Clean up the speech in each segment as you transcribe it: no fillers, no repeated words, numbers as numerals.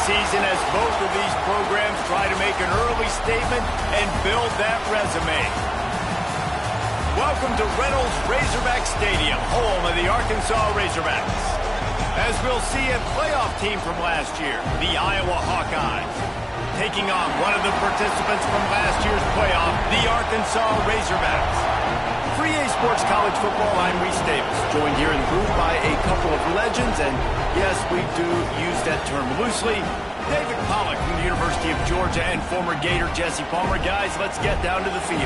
season as both of these programs try to make an early statement and build that resume. Welcome to Reynolds Razorback Stadium, home of the Arkansas Razorbacks. As we'll see, a playoff team from last year, the Iowa Hawkeyes, taking on one of the participants from last year's playoff, the Arkansas Razorbacks. For EA Sports College Football, I'm Reese Davis, joined here in the booth by a couple of legends, and yes, we do use that term loosely. David Pollack from the University of Georgia and former Gator Jesse Palmer. Guys, let's get down to the field.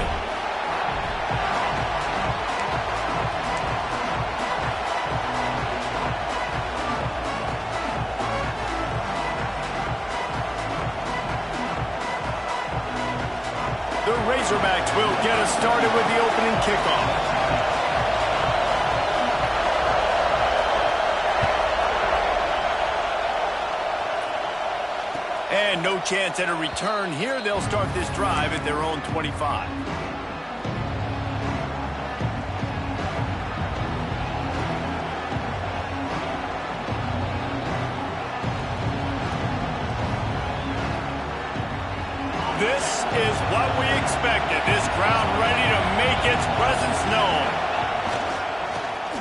The Razorbacks will get us started with the opening kickoff. And no chance at a return here. They'll start this drive at their own 25. This is what we expected. This crowd ready to make its presence known.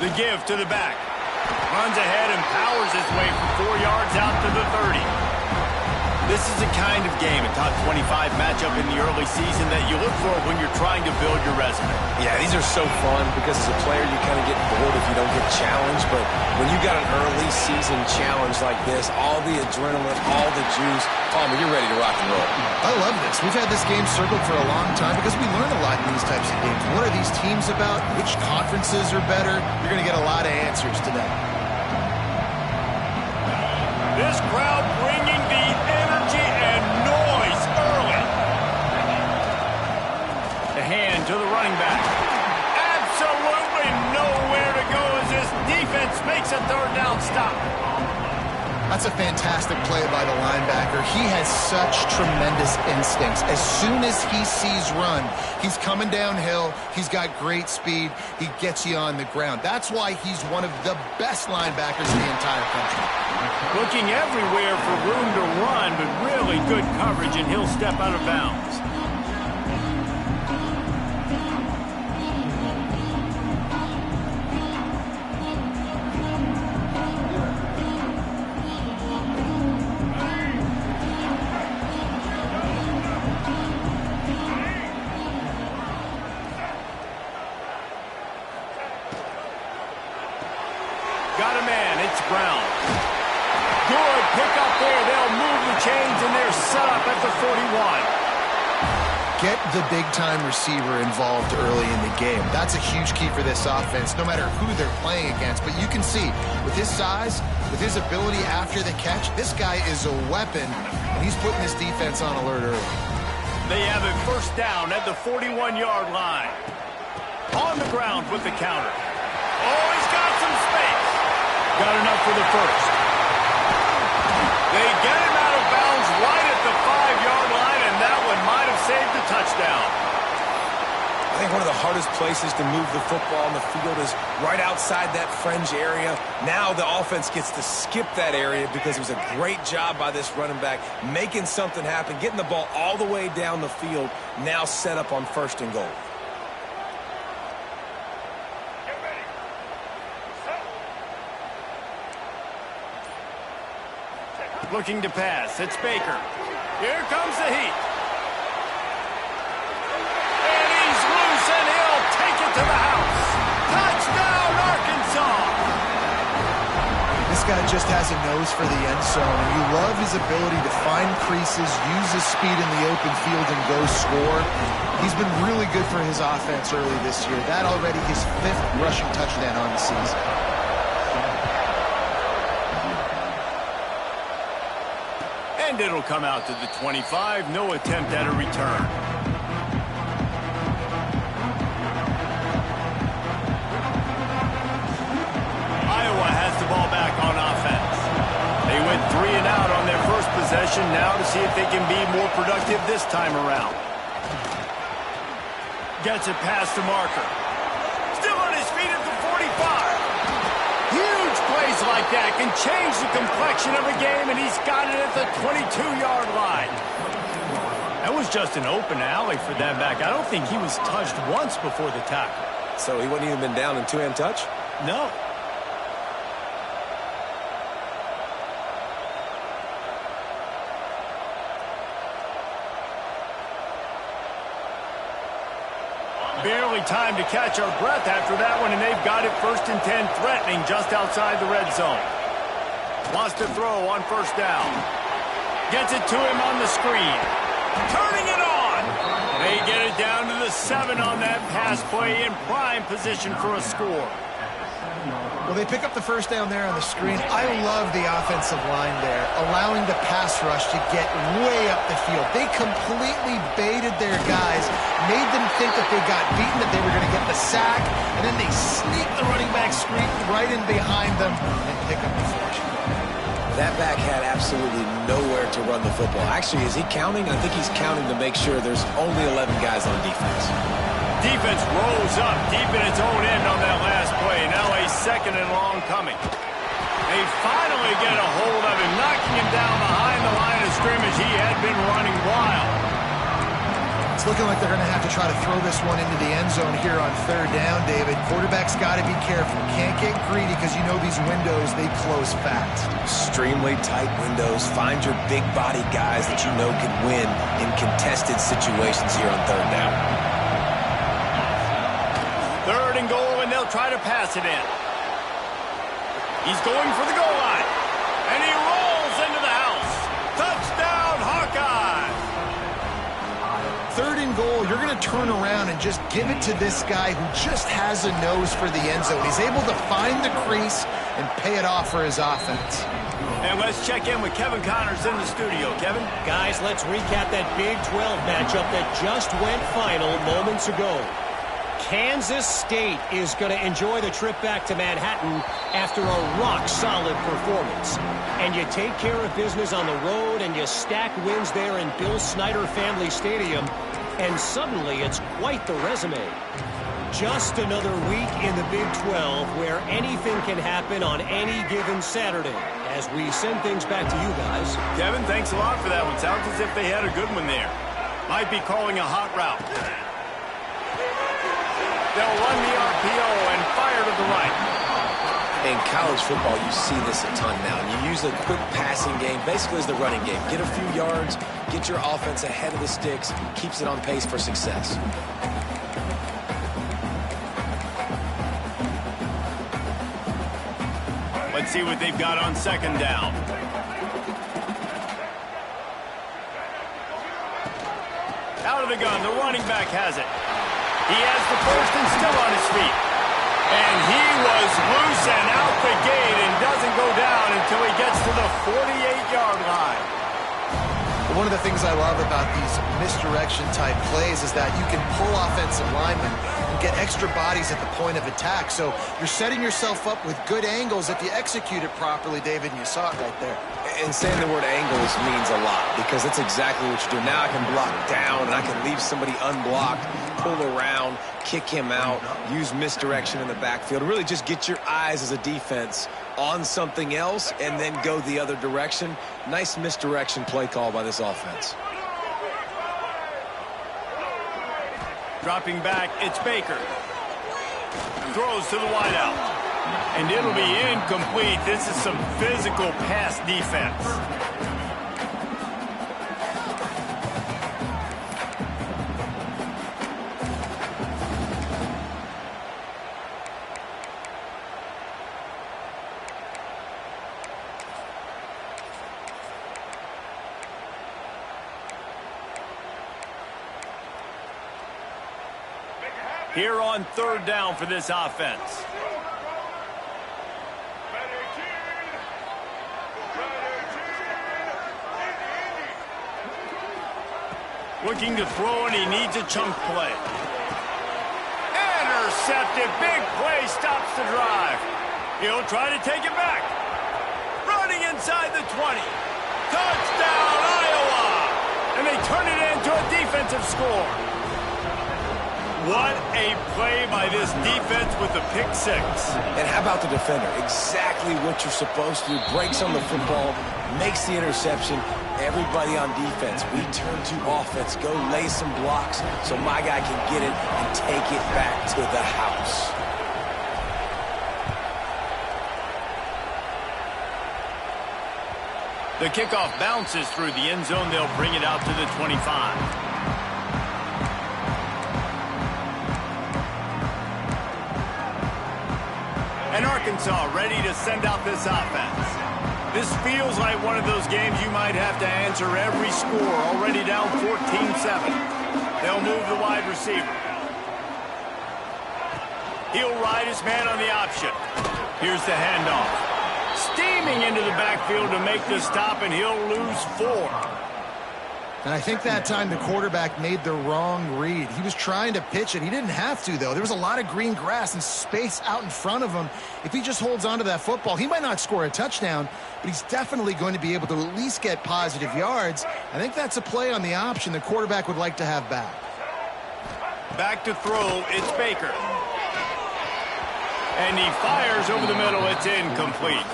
The give to the back. Runs ahead and powers his way for 4 yards out to the 30. This is the kind of game, a top 25 matchup in the early season that you look for when you're trying to build your resume. Yeah, these are so fun because as a player you kind of get bored if you don't get challenged, but when you got an early season challenge like this, all the adrenaline, all the juice, Palmer, you're ready to rock and roll. I love this. We've had this game circled for a long time because we learn a lot in these types of games. What are these teams about? Which conferences are better? You're going to get a lot of answers today. This crowd bringing the energy and noise early. The hand to the running back. Absolutely nowhere to go as this defense makes a third down stop. That's a fantastic play by the linebacker. He has such tremendous instincts. As soon as he sees run, he's coming downhill. He's got great speed. He gets you on the ground. That's why he's one of the best linebackers in the entire country. Looking everywhere for room to run, but really good coverage, and he'll step out of bounds. Got a man, it's Brown. Good pick up there. They'll move the chains, and they're set up at the 41. Get the big-time receiver involved early in the game. That's a huge key for this offense, no matter who they're playing against. But you can see, with his size, with his ability after the catch, this guy is a weapon, and he's putting this defense on alert early. They have it first down at the 41-yard line. On the ground with the counter. Oh, he's got some space. Got enough for the first. They get him out of bounds right at the 5-yard line, and that one might have saved the touchdown. I think one of the hardest places to move the football on the field is right outside that fringe area. Now the offense gets to skip that area because it was a great job by this running back making something happen, getting the ball all the way down the field, now set up on 1st and goal. Looking to pass. It's Baker. Here comes the heat. And he's loose, and he'll take it to the house. Touchdown, Arkansas! This guy just has a nose for the end zone, and you love his ability to find creases, use his speed in the open field, and go score. He's been really good for his offense early this year. That already his 5th rushing touchdown on the season. And it'll come out to the 25. No attempt at a return. Iowa has the ball back on offense. They went 3 and out on their first possession. Now to see if they can be more productive this time around. Gets it past the marker. Still on his feet at the 45. Huge plays like that can change the complexion of a game, and he's got it at the 22-yard line. That was just an open alley for that back. I don't think he was touched once before the tackle. So he wouldn't even been down in two-hand touch? No. Barely time to catch our breath after that one, and they've got it 1st and 10, threatening just outside the red zone. Wants to throw on 1st down. Gets it to him on the screen. Turning it on. They get it down to the 7 on that pass play, in prime position for a score. Well, they pick up the 1st down there on the screen. I love the offensive line there, allowing the pass rush to get way up the field. They completely baited their guys, made them think that they got beaten, that they were going to get the sack, and then they sneak the running back screen right in behind them and pick up the 4. That back had absolutely nowhere to run the football. Actually, is he counting? I think he's counting to make sure there's only 11 guys on defense. Defense rolls up deep in its own end on that last play. Now a 2nd and long coming. They finally get a hold of him, knocking him down behind the line of scrimmage. He had been running wild. It's looking like they're going to have to try to throw this one into the end zone here on 3rd down, David. Quarterback's got to be careful. Can't get greedy because you know these windows, they close fast. Extremely tight windows. Find your big body guys that you know can win in contested situations here on 3rd down. 3rd and goal, and they'll try to pass it in. He's going for the goal line, and he rolls into the house. Touchdown, Hawkeyes! 3rd and goal, you're going to turn around and just give it to this guy who just has a nose for the end zone. He's able to find the crease and pay it off for his offense. And let's check in with Kevin Connors in the studio. Kevin? Guys, let's recap that Big 12 matchup that just went final moments ago. Kansas State is going to enjoy the trip back to Manhattan after a rock-solid performance. And you take care of business on the road and you stack wins there in Bill Snyder Family Stadium, and suddenly it's quite the resume. Just another week in the Big 12 where anything can happen on any given Saturday. As we send things back to you guys. Kevin, thanks a lot for that one. Sounds as if they had a good one there. Might be calling a hot route. They'll run the RPO and fire to the right. In college football, you see this a ton now. You use a quick passing game, basically as the running game. Get a few yards, get your offense ahead of the sticks, keeps it on pace for success. Let's see what they've got on 2nd down. Out of the gun, the running back has it. He has the 1st and still on his feet. And he was loose and out the gate and doesn't go down until he gets to the 48-yard line. One of the things I love about these misdirection-type plays is that you can pull offensive linemen and get extra bodies at the point of attack. So you're setting yourself up with good angles if you execute it properly, David, and you saw it right there. And saying the word angles means a lot because that's exactly what you do. Now I can block down and I can leave somebody unblocked, pull around, kick him out, use misdirection in the backfield. Really just get your eyes as a defense on something else and then go the other direction. Nice misdirection play call by this offense. Dropping back, it's Baker. Throws to the wideout. And it'll be incomplete. This is some physical pass defense. Here on 3rd down for this offense. Looking to throw, and he needs a chunk play. Intercepted. Big play stops the drive. He'll try to take it back. Running inside the 20. Touchdown, Iowa! And they turn it into a defensive score. What a play by this defense with the pick six. And how about the defender? Exactly what you're supposed to do. Breaks on the football, makes the interception. Everybody on defense, we turn to offense. Go lay some blocks so my guy can get it and take it back to the house. The kickoff bounces through the end zone. They'll bring it out to the 25. And Arkansas ready to send out this offense. This feels like one of those games you might have to answer every score. Already down 14-7. They'll move the wide receiver. He'll ride his man on the option. Here's the handoff. Steaming into the backfield to make the stop, and he'll lose 4. And I think that time the quarterback made the wrong read. He was trying to pitch it. He didn't have to, though. There was a lot of green grass and space out in front of him. If he just holds on to that football, he might not score a touchdown, but he's definitely going to be able to at least get positive yards. I think that's a play on the option the quarterback would like to have back. Back to throw, it's Baker. And he fires over the middle. It's incomplete.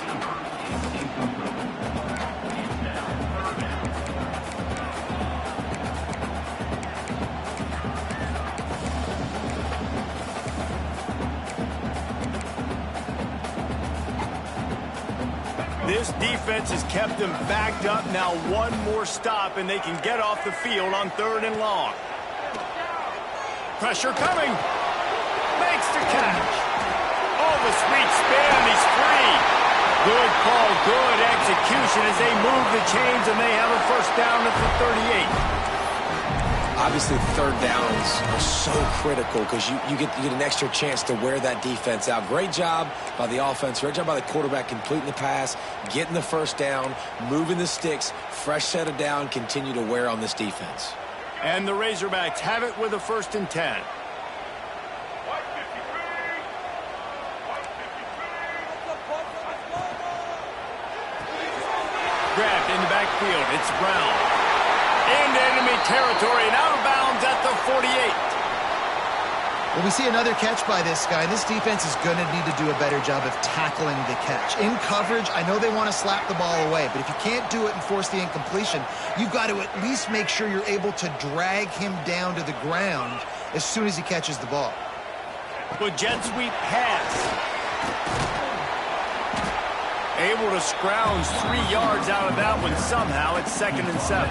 This defense has kept them backed up. Now one more stop, and they can get off the field on 3rd and long. Pressure coming. Makes the catch. Oh, the sweet spin. He's free. Good call, good execution as they move the chains, and they have a first down at the 38. Obviously, 3rd downs are so critical because you get an extra chance to wear that defense out. Great job by the offense. Great job by the quarterback completing the pass, getting the first down, moving the sticks, fresh set of down, continue to wear on this defense. And the Razorbacks have it with a 1st and 10. Grabbed in the backfield. It's Brown. Into enemy territory and out of bounds at the 48. Well, we see another catch by this guy. This defense is going to need to do a better job of tackling the catch. In coverage, I know they want to slap the ball away, but if you can't do it and force the incompletion, you've got to at least make sure you're able to drag him down to the ground as soon as he catches the ball. With jet sweep pass. Able to scrounge 3 yards out of that one somehow. It's 2nd and 7.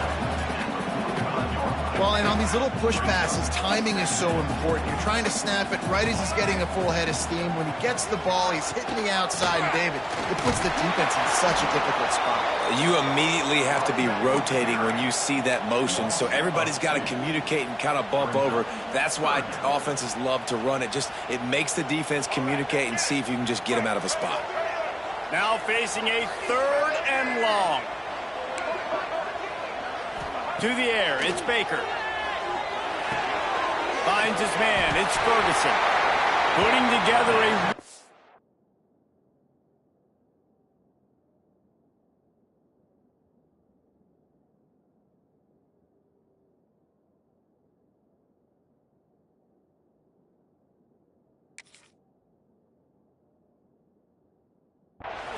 Well, and on these little push passes, timing is so important. You're trying to snap it right as he's getting a full head of steam. When he gets the ball, he's hitting the outside, and David, it puts the defense in such a difficult spot. You immediately have to be rotating when you see that motion, so everybody's got to communicate and kind of bump over. That's why offenses love to run it. It makes the defense communicate and see if you can just get him out of a spot. Now facing a 3rd and long. To the air, it's Baker. Finds his man, it's Ferguson. Putting together a...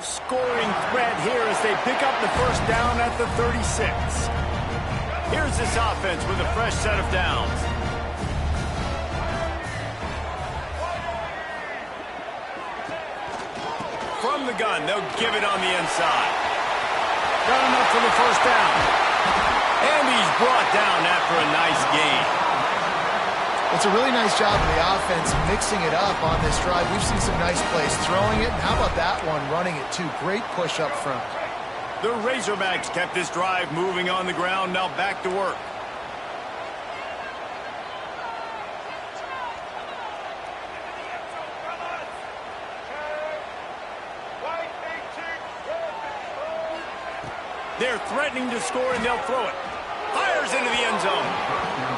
scoring threat here as they pick up the first down at the 36. Here's this offense with a fresh set of downs. From the gun, they'll give it on the inside. Got enough for the first down. And he's brought down after a nice gain. It's a really nice job of the offense mixing it up on this drive. We've seen some nice plays throwing it. And how about that one, running it too? Great push up front. The Razorbacks kept this drive moving on the ground. Now back to work. They're threatening to score, and they'll throw it. Fires into the end zone.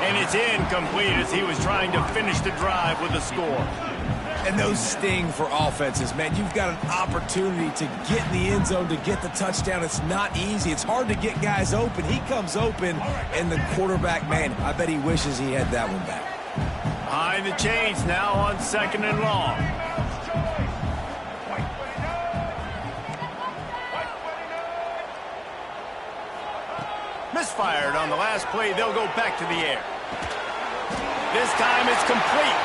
And it's incomplete as he was trying to finish the drive with a score. And those sting for offenses, man. You've got an opportunity to get in the end zone, to get the touchdown. It's not easy. It's hard to get guys open. He comes open, and the quarterback, man, I bet he wishes he had that one back. High Trying the chains now on 2nd and long. Misfired on the last play. They'll go back to the air. This time it's complete.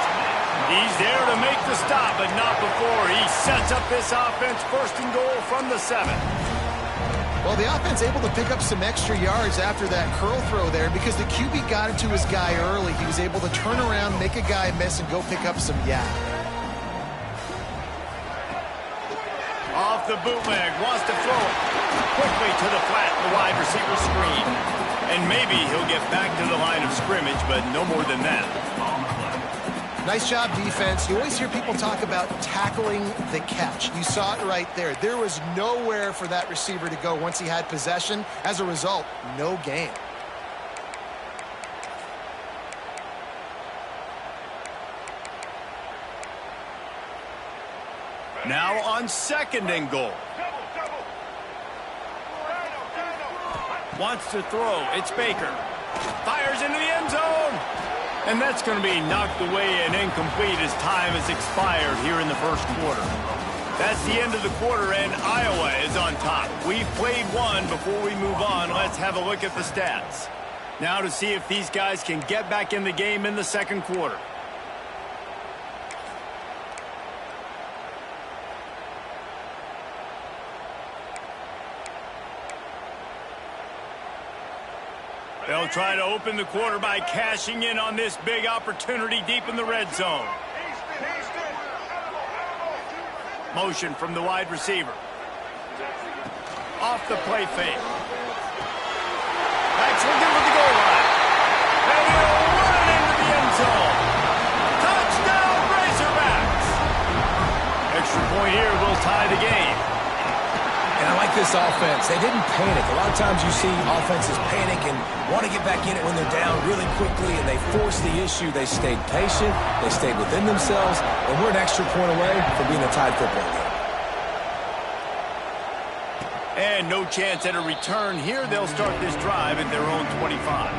He's there to make the stop, but not before. He sets up this offense 1st and goal from the 7. Well, the offense able to pick up some extra yards after that curl throw there because the QB got it to his guy early. He was able to turn around, make a guy miss, and go pick up some yak. Off the bootleg, wants to throw it quickly to the flat, the wide receiver screen. And maybe he'll get back to the line of scrimmage, but no more than that. Nice job, defense. You always hear people talk about tackling the catch. You saw it right there. There was nowhere for that receiver to go once he had possession. As a result, no gain. Now on 2nd and goal. Wants to throw. It's Baker. Fires into the end zone. And that's going to be knocked away and incomplete as time has expired here in the 1st quarter. That's the end of the quarter, and Iowa is on top. We've played one. Before we move on, let's have a look at the stats. Now to see if these guys can get back in the game in the 2nd quarter. They'll try to open the quarter by cashing in on this big opportunity deep in the red zone. Motion from the wide receiver. Off the play fake. Backs looking for the goal line. And he'll run into the end zone. Touchdown, Razorbacks! Extra point here will tie the game. And I like this offense. They didn't panic. A lot of times you see offenses panic and want to get back in it when they're down really quickly, and they forced the issue. They stayed patient. They stayed within themselves, and we're an extra point away from being a tied football game. And no chance at a return here. They'll start this drive at their own 25.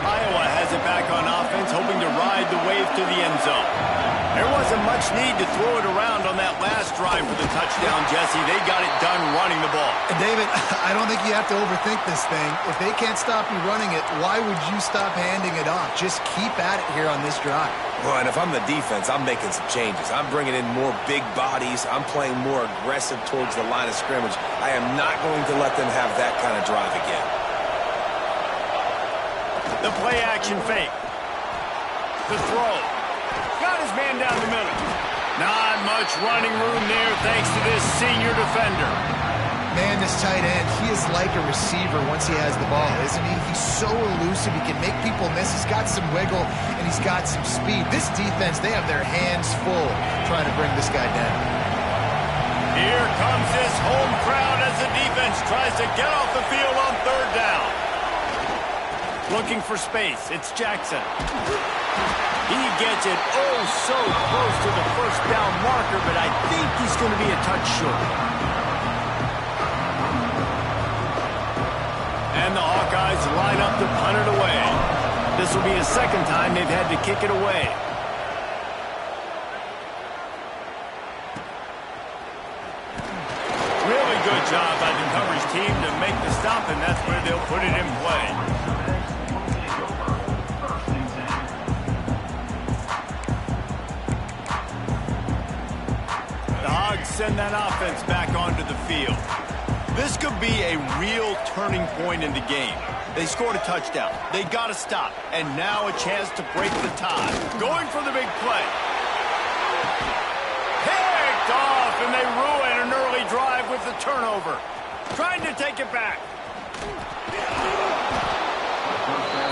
Iowa has it back on offense, hoping to ride the wave to the end zone. There wasn't much need to throw it around on that last drive for the touchdown, Jesse. They got it done running the ball. And David, I don't think you have to overthink this thing. If they can't stop you running it, why would you stop handing it off? Just keep at it here on this drive. Well, and if I'm the defense, I'm making some changes. I'm bringing in more big bodies. I'm playing more aggressive towards the line of scrimmage. I am not going to let them have that kind of drive again. The play action fake. The throw. Got his man down the middle. Not much running room there thanks to this senior defender. Man, this tight end, he is like a receiver once he has the ball, isn't he? He's so elusive. He can make people miss. He's got some wiggle, and he's got some speed. This defense, they have their hands full trying to bring this guy down. Here comes this home crowd as the defense tries to get off the field on 3rd down. Looking for space. It's Jackson. He gets it oh so close to the 1st down marker, but I think he's going to be a touch short. And the Hawkeyes line up to punt it away. This will be the 2nd time they've had to kick it away. Really good job by the coverage team to make the stop, and that's where they'll put it in play. Send that offense back onto the field. This could be a real turning point in the game. They scored a touchdown. They got to stop. And now a chance to break the tie. Going for the big play. Picked off, and they ruin an early drive with the turnover. Trying to take it back.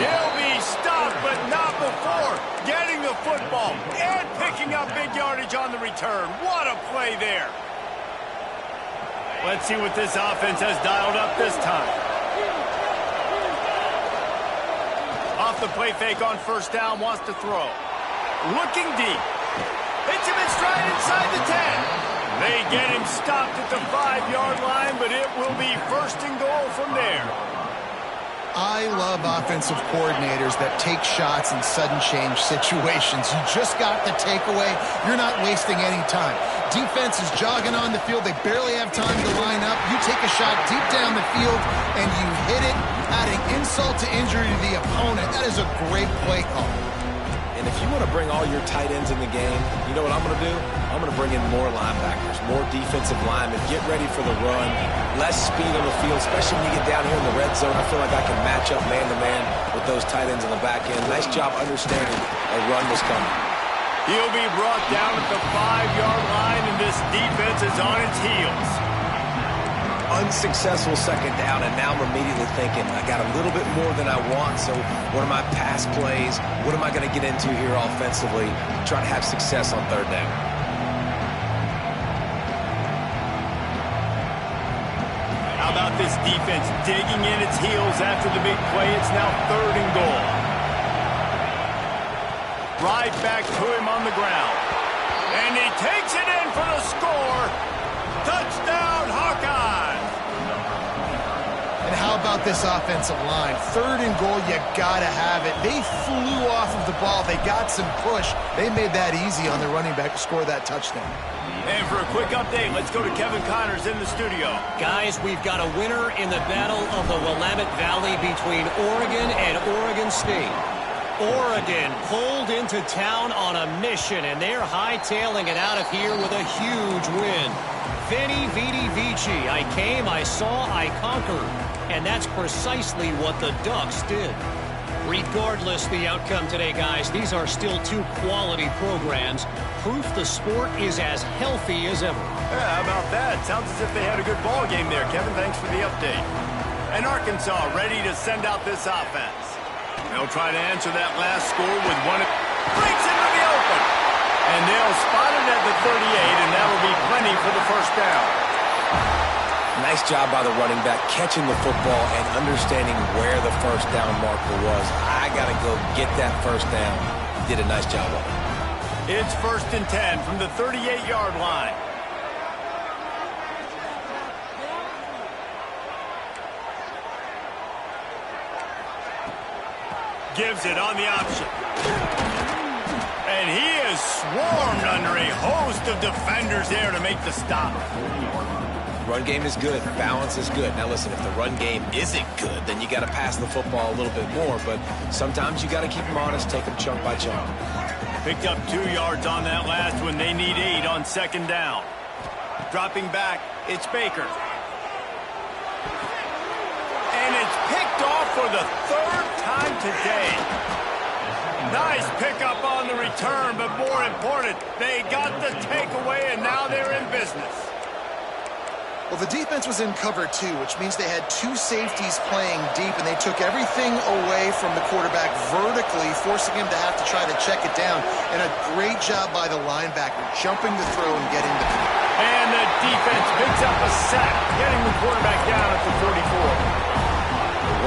He'll be stopped, but not before getting the football and picking up big yardage on the return. What a play there. Let's see what this offense has dialed up this time. Off the play fake on 1st down, wants to throw. Looking deep. Hits him in stride inside the 10. They get him stopped at the 5-yard line, but it will be 1st and goal from there. I love offensive coordinators that take shots in sudden change situations. You just got the takeaway. You're not wasting any time. Defense is jogging on the field. They barely have time to line up. You take a shot deep down the field, and you hit it, adding insult to injury to the opponent. That is a great play call. And if you want to bring all your tight ends in the game, you know what I'm going to do? I'm going to bring in more linebackers, more defensive linemen. Get ready for the run. Less speed on the field, especially when you get down here in the red zone. I feel like I can match up man-to-man with those tight ends on the back end. Nice job understanding a run was coming. He'll be brought down at the 5-yard line, and this defense is on its heels. Unsuccessful second down, and now I'm immediately thinking, I got a little bit more than I want, so what are my pass plays? What am I going to get into here offensively to try to have success on third down? How about this defense digging in its heels after the big play? It's now 3rd and goal. Right back to him on the ground. And he takes it in for the score. Touchdown, Hawkeyes! And how about this offensive line? 3rd and goal, you gotta have it. They flew off of the ball. They got some push. They made that easy on the running back to score that touchdown. And for a quick update, let's go to Kevin Connors in the studio. Guys, we've got a winner in the battle of the Willamette Valley between Oregon and Oregon State. Oregon pulled into town on a mission, and they're hightailing it out of here with a huge win. Veni, Vidi, Vici. I came, I saw, I conquered. And that's precisely what the Ducks did. Regardless the outcome today, guys, these are still 2 quality programs. Proof the sport is as healthy as ever. Yeah, how about that? Sounds as if they had a good ball game there. Kevin, thanks for the update. And Arkansas ready to send out this offense. They'll try to answer that last score with one. Breaks into the open. And they'll spot it at the 38, and that'll be plenty for the first down. Nice job by the running back, catching the football and understanding where the first down marker was. I got to go get that first down. He did a nice job of it. It's 1st and 10 from the 38-yard line. Gives it on the option. And he is swarmed under a host of defenders there to make the stop. Run game is good. Balance is good. Now listen, if the run game isn't good, then you got to pass the football a little bit more. But sometimes you got to keep them honest, take them chunk by chunk. Picked up 2 yards on that last one. They need 8 on 2nd down. Dropping back, it's Baker. And it's picked off for the 3rd time today. Nice pickup on the return, but more important, they got the takeaway, and now they're in business. Well, the defense was in cover 2, which means they had 2 safeties playing deep, and they took everything away from the quarterback vertically, forcing him to have to try to check it down. And a great job by the linebacker, jumping the throw and getting the pick. And the defense picks up a sack, getting the quarterback down at the 44.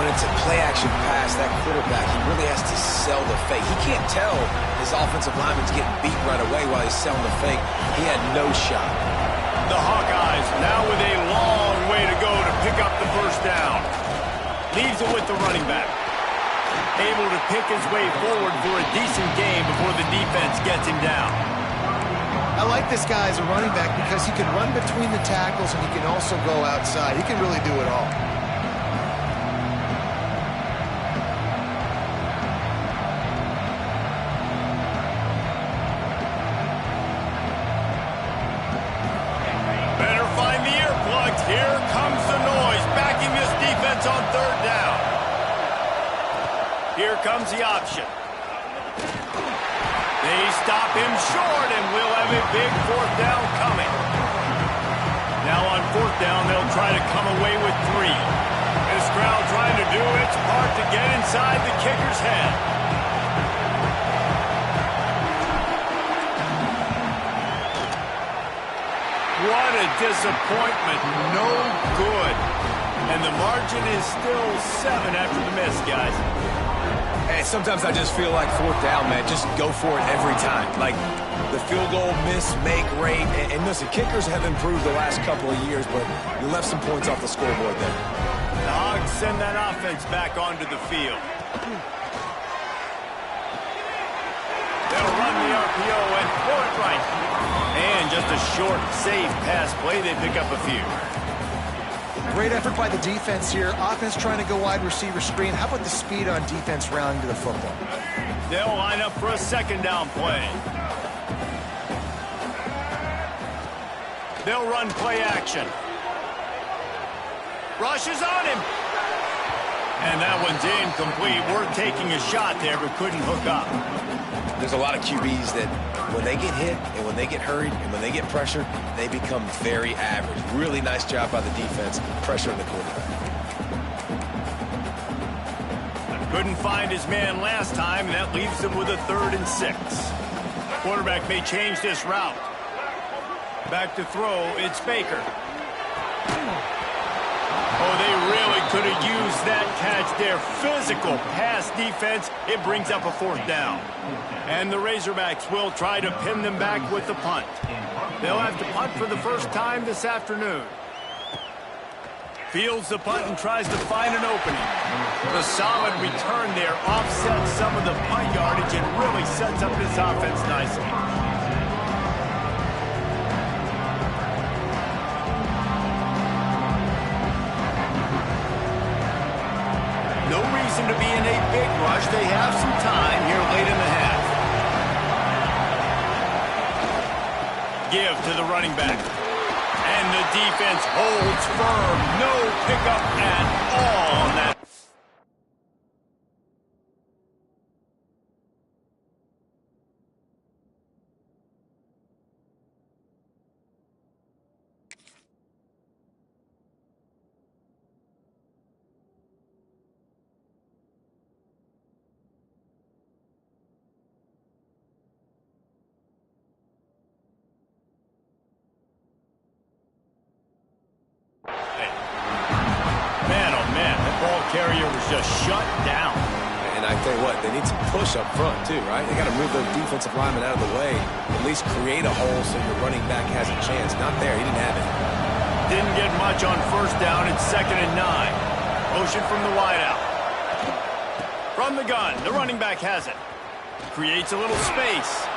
When it's a play-action pass, that quarterback, he really has to sell the fake. He can't tell his offensive lineman's getting beat right away while he's selling the fake. He had no shot. The Hawkeyes now with a long way to go to pick up the first down. Leaves it with the running back. Able to pick his way forward for a decent game before the defense gets him down. I like this guy as a running back because he can run between the tackles and he can also go outside. He can really do it all. Here comes the noise, backing this defense on 3rd down. Here comes the option. They stop him short, and we'll have a big 4th down coming. Now on 4th down, they'll try to come away with 3. This crowd trying to do its part to get inside the kicker's head. What a disappointment. No good. And the margin is still 7 after the miss, guys. Hey, sometimes I just feel like 4th down, man. Just go for it every time. Like the field goal miss-make rate. And listen, kickers have improved the last couple of years, but you left some points off the scoreboard there. The Hogs send that offense back onto the field. They'll run the RPO and pull it right. And just a short, safe pass play. They pick up a few. Great effort by the defense here. Offense trying to go wide receiver screen. How about the speed on defense rounding to the football? They'll line up for a second down play. They'll run play action. Rushes on him. And that one's incomplete. We're taking a shot there, but couldn't hook up. There's a lot of QBs that when they get hit and when they get hurried and when they get pressured, they become very average. Really nice job by the defense pressuring the quarterback. Couldn't find his man last time, and that leaves him with a 3rd and 6. Quarterback may change this route. Back to throw, it's Baker. Oh, they really could have used that catch there. Physical pass defense. It brings up a 4th down. And the Razorbacks will try to pin them back with the punt. They'll have to punt for the first time this afternoon. Fields the punt and tries to find an opening. The solid return there offsets some of the punt yardage and really sets up this offense nicely. No reason to be in a big rush. They have some time here late in the half. Give to the running back. And the defense holds firm. No pickup at all on that. Carrier was just shut down. And I tell you what, they need some push up front too, right? They got to move those defensive linemen out of the way, at least create a hole so your running back has a chance. Not there. He didn't have it. Didn't get much on 1st down. It's 2nd and 9. Motion from the wideout. From the gun, the running back has it. Creates a little space.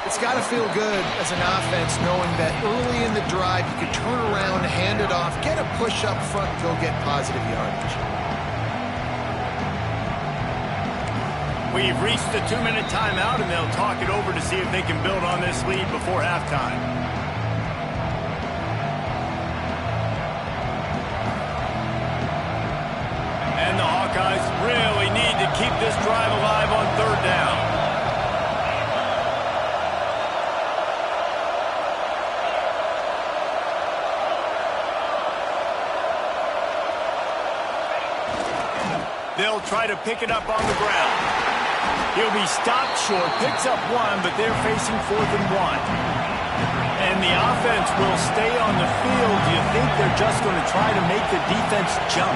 It's got to feel good as an offense knowing that early in the drive you can turn around, hand it off, get a push up front, and go get positive yardage. We've reached the 2-minute timeout, and they'll talk it over to see if they can build on this lead before halftime. And the Hawkeyes really need to keep this drive alive on 3rd down. They'll try to pick it up on the ground. He'll be stopped short, picks up 1, but they're facing 4th and 1. And the offense will stay on the field. Do you think they're just going to try to make the defense jump?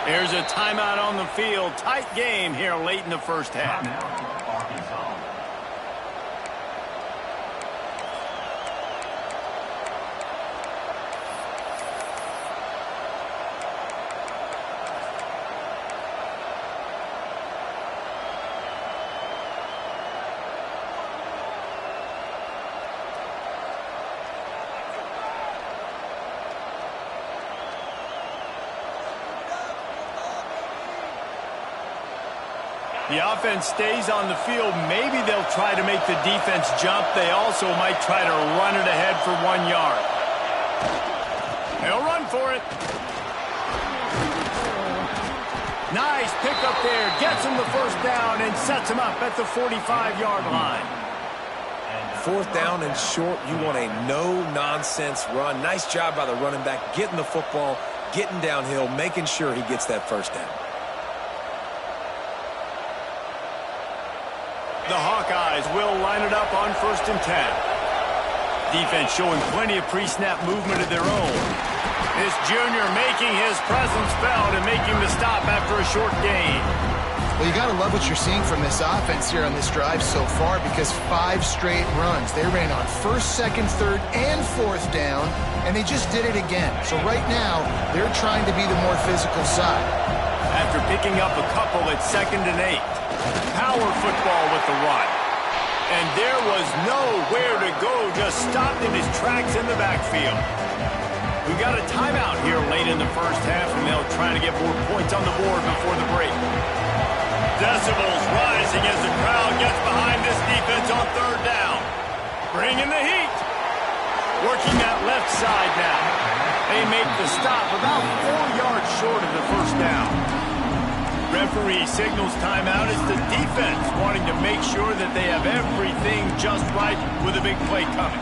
Here's a timeout on the field. Tight game here late in the 1st half. The offense stays on the field. Maybe they'll try to make the defense jump. They also might try to run it ahead for 1 yard. They'll run for it. Nice pickup there. Gets him the 1st down and sets him up at the 45-yard line. 4th down and short. You want a no-nonsense run. Nice job by the running back, getting the football, getting downhill, making sure he gets that 1st down. The Hawkeyes will line it up on 1st and 10. Defense showing plenty of pre-snap movement of their own. This junior making his presence felt and making the stop after a short gain. Well, you got to love what you're seeing from this offense here on this drive so far, because 5 straight runs. They ran on 1st, 2nd, 3rd, and 4th down, and they just did it again. So right now, they're trying to be the more physical side. After picking up a couple at 2nd and 8. Power football with the run. And there was nowhere to go, just stopped in his tracks in the backfield. We got a timeout here late in the first half, and they'll try to get more points on the board before the break. Decibels rising as the crowd gets behind this defense on 3rd down. Bringing the heat. Working that left side now. They make the stop about 4 yards short of the 1st down. Referee signals timeout as the defense wanting to make sure that they have everything just right with a big play coming.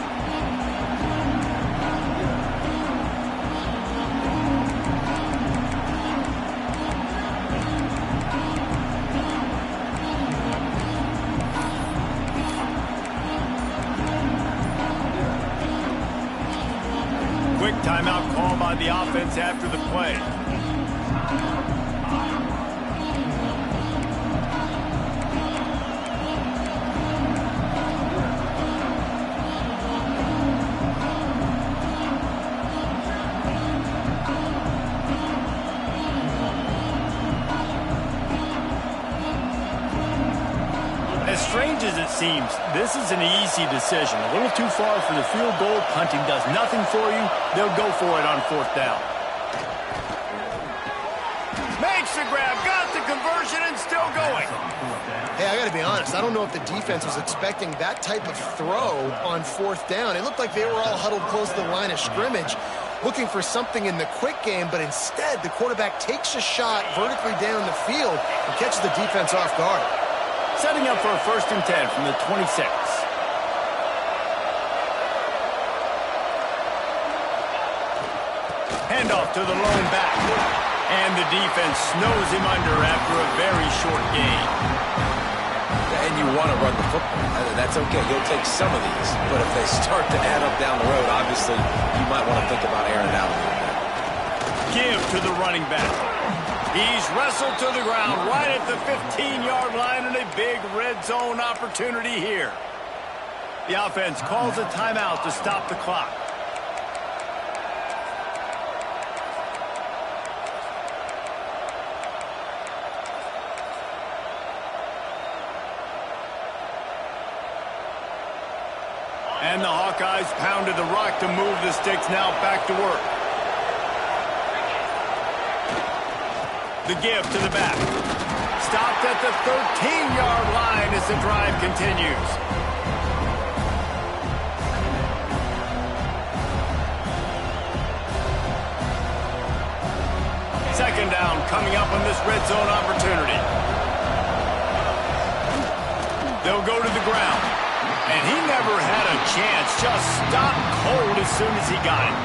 Quick timeout call by the offense after the play. As strange as it seems, this is an easy decision. A little too far for the field goal. Punting does nothing for you. They'll go for it on 4th down. Makes the grab, got the conversion, and still going. Hey, I got to be honest. I don't know if the defense was expecting that type of throw on 4th down. It looked like they were all huddled close to the line of scrimmage, looking for something in the quick game, but instead the quarterback takes a shot vertically down the field and catches the defense off guard. Setting up for a 1st and 10 from the 26. Handoff to the lone back. And the defense snows him under after a very short gain. And you want to run the football. That's okay. You'll take some of these. But if they start to add up down the road, obviously, you might want to think about airing it out a little bit. Give to the running back. He's wrestled to the ground right at the 15-yard line, and a big red zone opportunity here. The offense calls a timeout to stop the clock. And the Hawkeyes pounded the rock to move the sticks, now back to work. The give to the back. Stopped at the 13-yard line as the drive continues. Second down coming up on this red zone opportunity. They'll go to the ground. And he never had a chance. Just stopped cold as soon as he got it.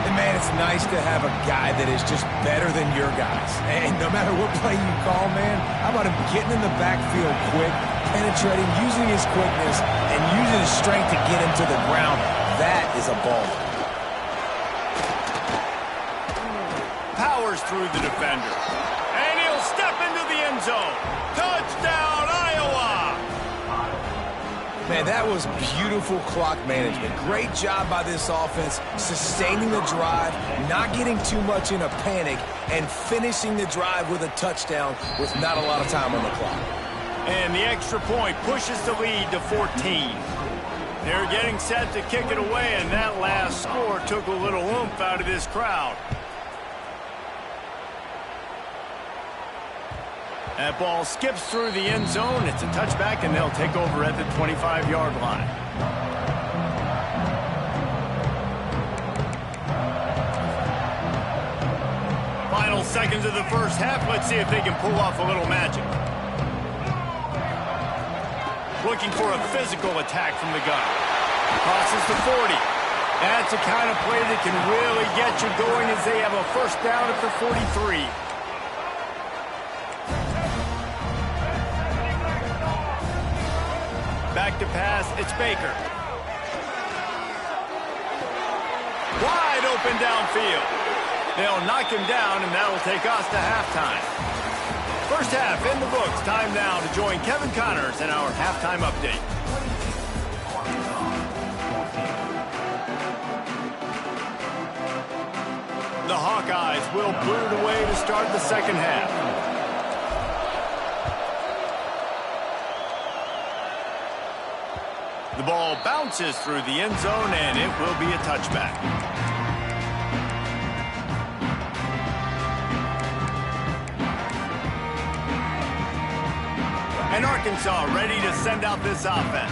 And, man, it's nice to have a guy that is just better than your guys. And no matter what play you call, man, how about him getting in the backfield quick, penetrating, using his quickness, and using his strength to get him to the ground. That is a ball. Powers through the defender. And he'll step into the end zone. Touchdown, Iowa! Man, that was beautiful clock management. Great job by this offense, sustaining the drive, not getting too much in a panic, and finishing the drive with a touchdown with not a lot of time on the clock. And the extra point pushes the lead to 14. They're getting set to kick it away, and that last score took a little oomph out of this crowd. That ball skips through the end zone. It's a touchback, and they'll take over at the 25-yard line. Final seconds of the first half. Let's see if they can pull off a little magic. Looking for a physical attack from the gun. Crosses the 40. That's the kind of play that can really get you going as they have a first down at the 43. Back to pass, it's Baker. Wide open downfield. They'll knock him down, and that'll take us to halftime. First half in the books. Time now to join Kevin Connors in our halftime update. The Hawkeyes will boot it away to start the second half. The ball bounces through the end zone, and it will be a touchback. And Arkansas ready to send out this offense.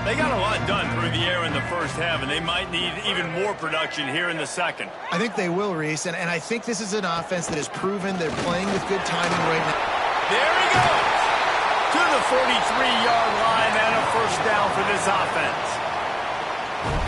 They got a lot done through the air in the first half, and they might need even more production here in the second. I think they will, Reese, and I think this is an offense that has proven they're playing with good timing right now. There he goes! To the 43-yard line and a first down for this offense.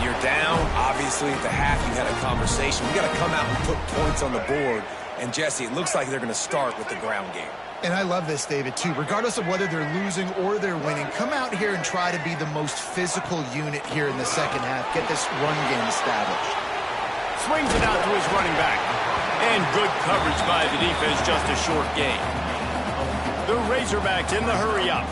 You're down. Obviously, at the half, you had a conversation. We got to come out and put points on the board. And, Jesse, it looks like they're going to start with the ground game. And I love this, David, too. Regardless of whether they're losing or they're winning, come out here and try to be the most physical unit here in the second half. Get this run game established. Swings it out to his running back. And good coverage by the defense, just a short gain. The Razorbacks in the hurry-up.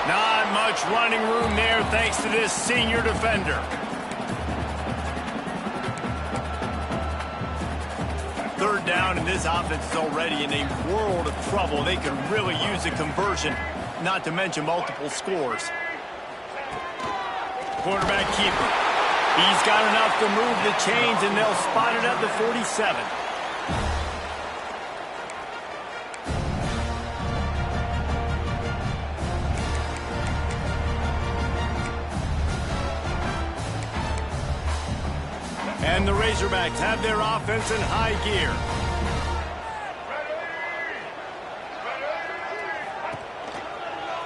Not much running room there thanks to this senior defender. Third down, and this offense is already in a world of trouble. They could really use a conversion, not to mention multiple scores. Quarterback keeper. He's got enough to move the chains, and they'll spot it at the 47. And the Razorbacks have their offense in high gear.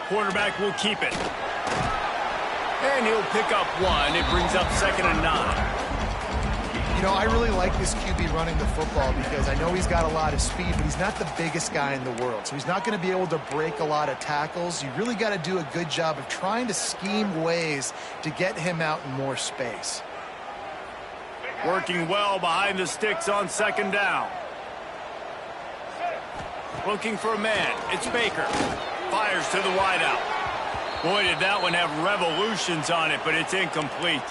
Quarterback will keep it. And he'll pick up one. It brings up 2nd and 9. You know, I really like this QB running the football because I know he's got a lot of speed, but he's not the biggest guy in the world. So he's not going to be able to break a lot of tackles. You really got to do a good job of trying to scheme ways to get him out in more space. Working well behind the sticks on 2nd down. Looking for a man. It's Baker. Fires to the wideout. Boy, did that one have revolutions on it, but it's incomplete.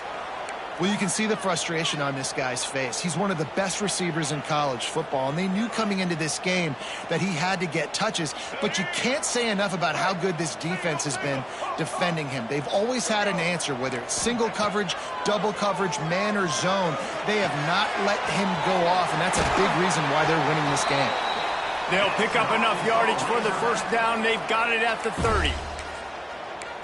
Well, you can see the frustration on this guy's face. He's one of the best receivers in college football, and they knew coming into this game that he had to get touches, but you can't say enough about how good this defense has been defending him. They've always had an answer, whether it's single coverage, double coverage, man or zone. They have not let him go off, and that's a big reason why they're winning this game. They'll pick up enough yardage for the first down. They've got it at the 30.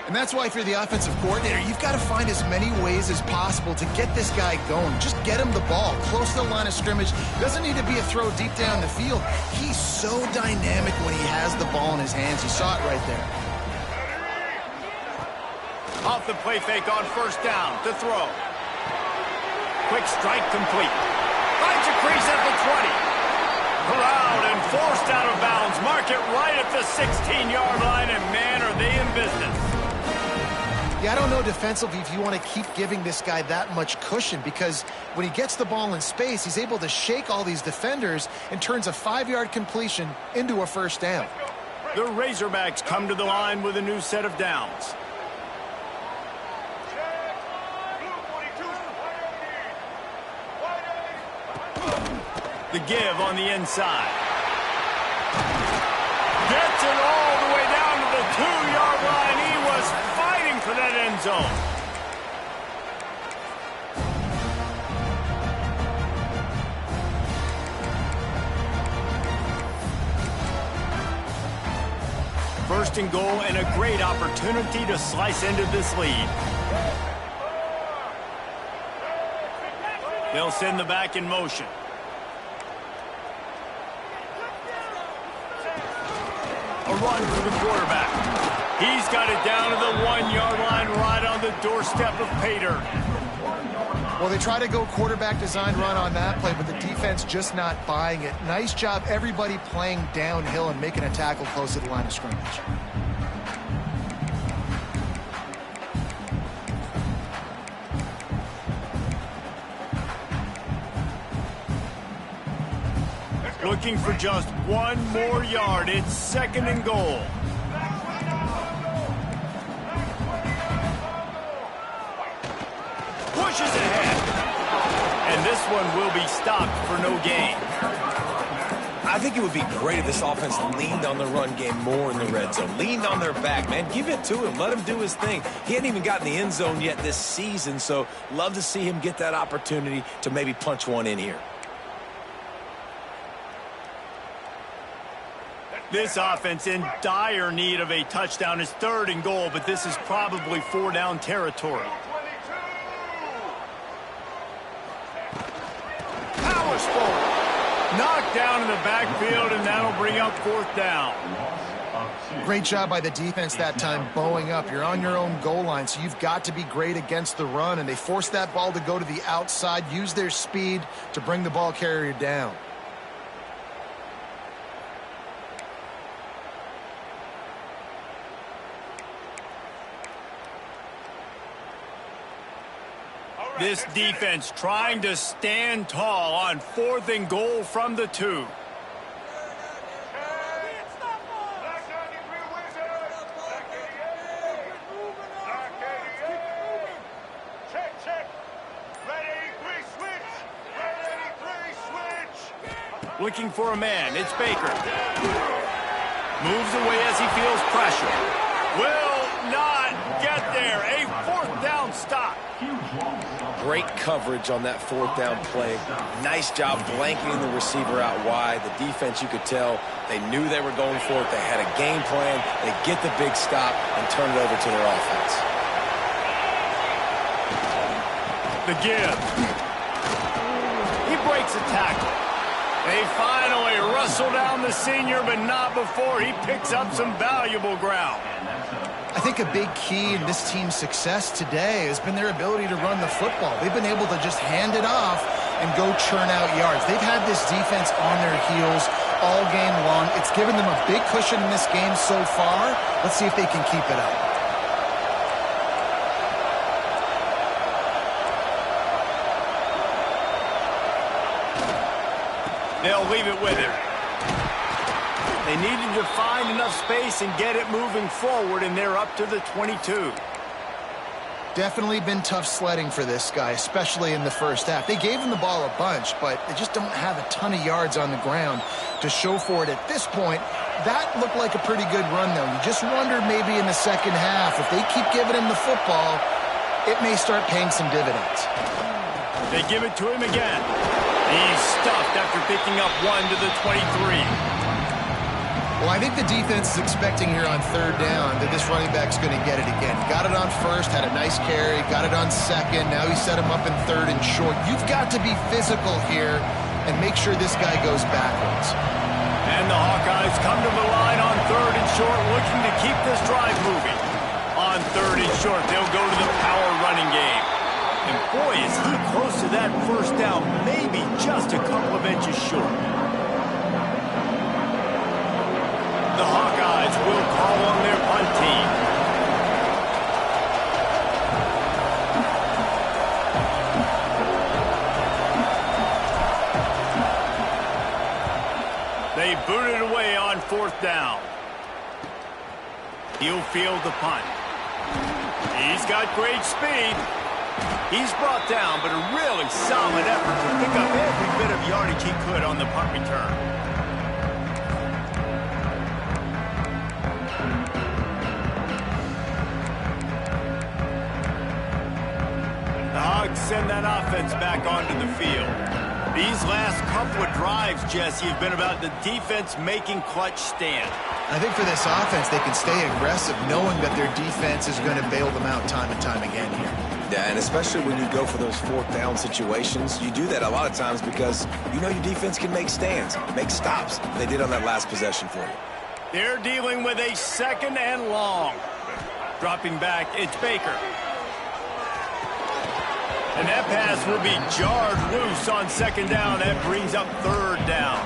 And that's why if you're the offensive coordinator, you've got to find as many ways as possible to get this guy going. Just get him the ball close to the line of scrimmage. Doesn't need to be a throw deep down the field. He's so dynamic when he has the ball in his hands. You saw it right there. Off the play fake on first down to throw. Quick strike complete. Finds a crease at the 20. Corralled and forced out of bounds. Mark it right at the 16-yard line, and man, are they in business. Yeah, I don't know defensively if you want to keep giving this guy that much cushion because when he gets the ball in space, he's able to shake all these defenders and turns a 5-yard completion into a first down. The Razorbacks come to the line with a new set of downs. The give on the inside. Gets it all the way down to the 2-yard line. He was fighting for that end zone. First and goal and a great opportunity to slice into this lead. They'll send the back in motion. A run for the quarterback. He's got it down to the 1-yard line right on the doorstep of Pater. Well, they try to go quarterback design run on that play, but the defense just not buying it. Nice job, everybody playing downhill and making a tackle close to the line of scrimmage. Looking for just one more yard. It's 2nd and goal. Pushes ahead. And this one will be stopped for no gain. I think it would be great if this offense leaned on the run game more in the red zone. Leaned on their back, man. Give it to him. Let him do his thing. He hadn't even gotten the end zone yet this season, so love to see him get that opportunity to maybe punch one in here. This offense in dire need of a touchdown is 3rd and goal, but this is probably 4-down territory. Powers forward. Knocked down in the backfield, and that'll bring up 4th down. Great job by the defense that time, bowing up. You're on your own goal line, so you've got to be great against the run, and they forced that ball to go to the outside, use their speed to bring the ball carrier down. This defense trying to stand tall on 4th and goal from the 2. Looking for a man. It's Baker. Moves away as he feels pressure. Will not get there. A 4th down stop. Great coverage on that 4th down play. Nice job blanketing the receiver out wide. The defense, you could tell, they knew they were going for it. They had a game plan. They get the big stop and turn it over to their offense. The give. He breaks a tackle. They finally wrestle down the senior, but not before he picks up some valuable ground. I think a big key in this team's success today has been their ability to run the football. They've been able to just hand it off and go churn out yards. They've had this defense on their heels all game long. It's given them a big cushion in this game so far. Let's see if they can keep it up. They'll leave it with him. They needed to find enough space and get it moving forward, and they're up to the 22. Definitely been tough sledding for this guy, especially in the first half. They gave him the ball a bunch, but they just don't have a ton of yards on the ground to show for it at this point. That looked like a pretty good run, though. You just wonder maybe in the second half, if they keep giving him the football, it may start paying some dividends. They give it to him again. He's stuffed after picking up 1 to the 23. Well, I think the defense is expecting here on 3rd down that this running back's going to get it again. He got it on 1st, had a nice carry, got it on 2nd. Now he set him up in 3rd and short. You've got to be physical here and make sure this guy goes backwards. And the Hawkeyes come to the line on 3rd and short, looking to keep this drive moving. On 3rd and short, they'll go to the power running game. And boy, is he close to that 1st down, maybe just a couple of inches short. The Hawkeyes will call on their punt team. They boot it away on 4th down. He'll field the punt. He's got great speed. He's brought down, but a really solid effort to pick up every bit of yardage he could on the punt return. Send that offense back onto the field. These last couple of drives, Jesse, have been about the defense making clutch stand. I think for this offense, they can stay aggressive knowing that their defense is going to bail them out time and time again here. Yeah, and especially when you go for those 4th down situations, you do that a lot of times because you know your defense can make stands, make stops. They did on that last possession for you. They're dealing with a 2nd and long. Dropping back, it's Baker. And that pass will be jarred loose on second down. That brings up third down.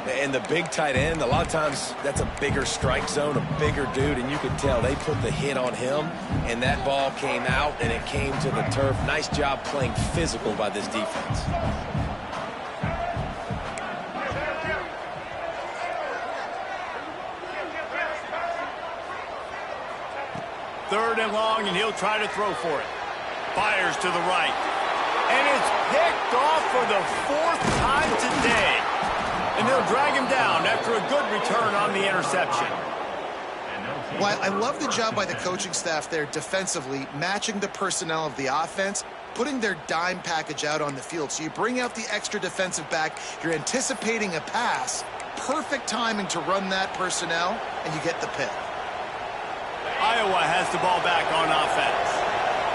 And the big tight end, a lot of times that's a bigger strike zone, a bigger dude, and you can tell they put the hit on him, and that ball came out, and it came to the turf. Nice job playing physical by this defense. Third and long, and he'll try to throw for it. Fires to the right. And it's picked off for the fourth time today. And they'll drag him down after a good return on the interception. Well, I love the job by the coaching staff there defensively, matching the personnel of the offense, putting their dime package out on the field. So you bring out the extra defensive back, you're anticipating a pass, perfect timing to run that personnel, and you get the pick. Iowa has the ball back on offense.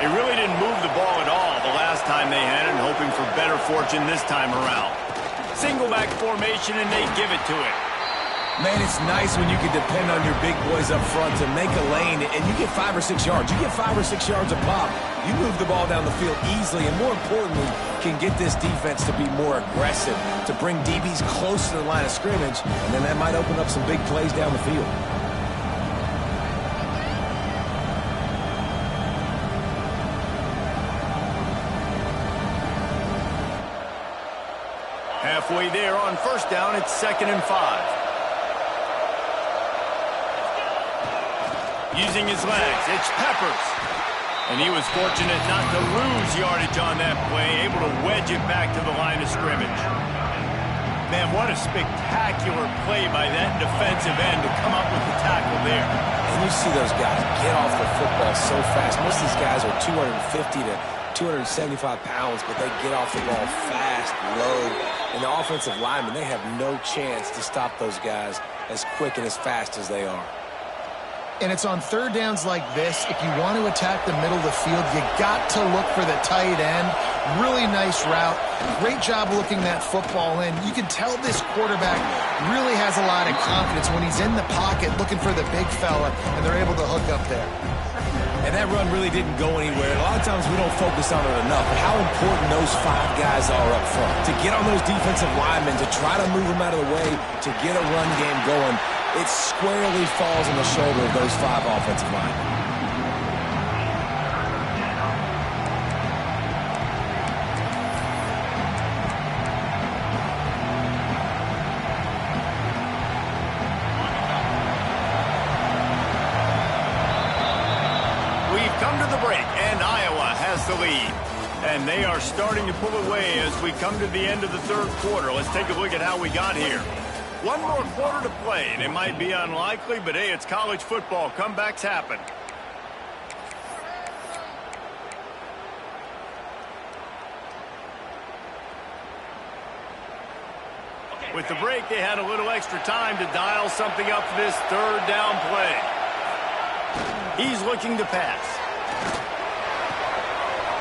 They really didn't move the ball at all the last time they had it, hoping for better fortune this time around. Single back formation, and they give it to him. Man, it's nice when you can depend on your big boys up front to make a lane, and you get 5 or 6 yards. You get 5 or 6 yards a pop. You move the ball down the field easily, and more importantly, can get this defense to be more aggressive, to bring DBs close to the line of scrimmage, and then that might open up some big plays down the field. Halfway there on first down, it's 2nd and 5. Using his legs, it's Peppers. And he was fortunate not to lose yardage on that play, able to wedge it back to the line of scrimmage. Man, what a spectacular play by that defensive end to come up with the tackle there. And you see those guys get off the football so fast. Most of these guys are 250 to 275 pounds, but they get off the ball fast, low. And the offensive linemen, they have no chance to stop those guys as quick and as fast as they are. And it's on third downs like this, if you want to attack the middle of the field, you got to look for the tight end. Really nice route. Great job looking that football in. You can tell this quarterback really has a lot of confidence when he's in the pocket looking for the big fella, and they're able to hook up there. And that run really didn't go anywhere. A lot of times we don't focus on it enough, but how important those 5 guys are up front. To get on those defensive linemen, to try to move them out of the way, to get a run game going, it squarely falls on the shoulder of those 5 offensive linemen. Come to the break, and Iowa has the lead. And they are starting to pull away as we come to the end of the third quarter. Let's take a look at how we got here. One more quarter to play, and it might be unlikely, but hey, it's college football. Comebacks happen. With the break, they had a little extra time to dial something up for this third down play. He's looking to pass.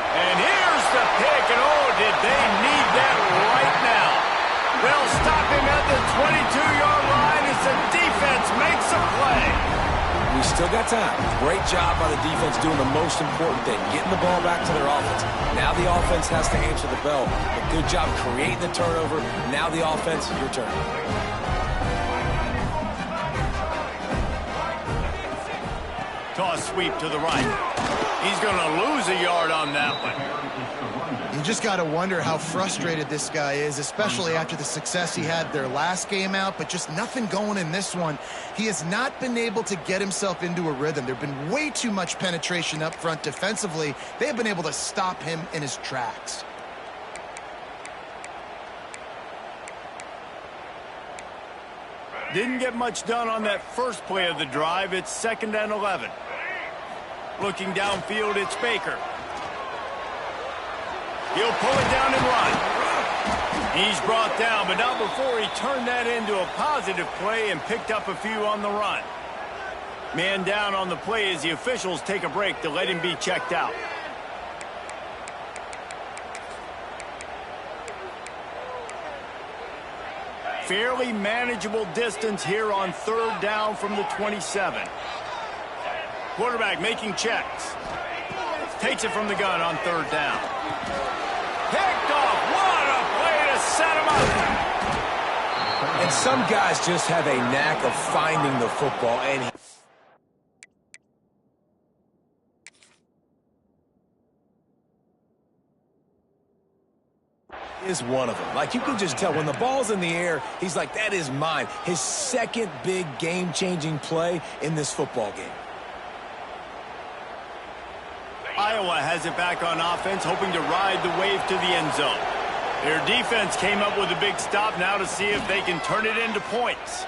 And here's the pick, and oh, did they need that right now. They'll stop him at the 22-yard line as the defense makes a play. We still got time. Great job by the defense doing the most important thing, getting the ball back to their offense. Now the offense has to answer the bell. A good job creating the turnover. Now the offense, your turn. Toss sweep to the right. He's going to lose a yard on that one. You just got to wonder how frustrated this guy is, especially after the success he had their last game out, but just nothing going in this one. He has not been able to get himself into a rhythm. There have been way too much penetration up front defensively. They have been able to stop him in his tracks. Didn't get much done on that first play of the drive. It's 2nd and 11. Looking downfield, it's Baker. He'll pull it down and run. He's brought down, but not before he turned that into a positive play and picked up a few on the run. Man down on the play as the officials take a break to let him be checked out. Fairly manageable distance here on third down from the 27. Quarterback making checks. Takes it from the gun on third down. Picked off. What a play to set him up. And some guys just have a knack of finding the football, and he is one of them. Like, you can just tell when the ball's in the air, he's like, that is mine. His second big game-changing play in this football game. Iowa has it back on offense, hoping to ride the wave to the end zone. Their defense came up with a big stop now to see if they can turn it into points.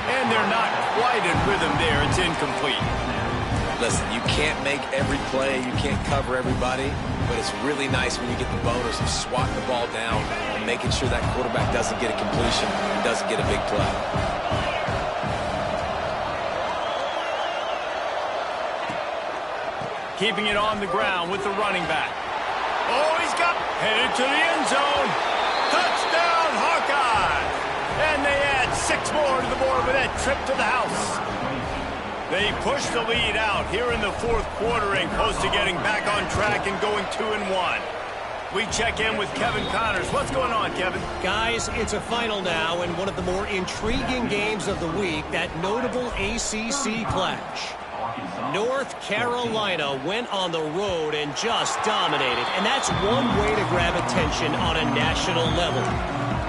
And they're not quite in rhythm there. It's incomplete. Listen, you can't make every play, you can't cover everybody, but it's really nice when you get the bonus of swatting the ball down and making sure that quarterback doesn't get a completion and doesn't get a big play. Keeping it on the ground with the running back. Oh, he's got headed to the end zone. Touchdown, Hawkeye! And they add 6 more to the board with that trip to the house. They push the lead out here in the fourth quarter and close to getting back on track and going 2-1. We check in with Kevin Connors. What's going on, Kevin? Guys, it's a final now and one of the more intriguing games of the week, that notable ACC clash. North Carolina went on the road and just dominated, and that's one way to grab attention on a national level.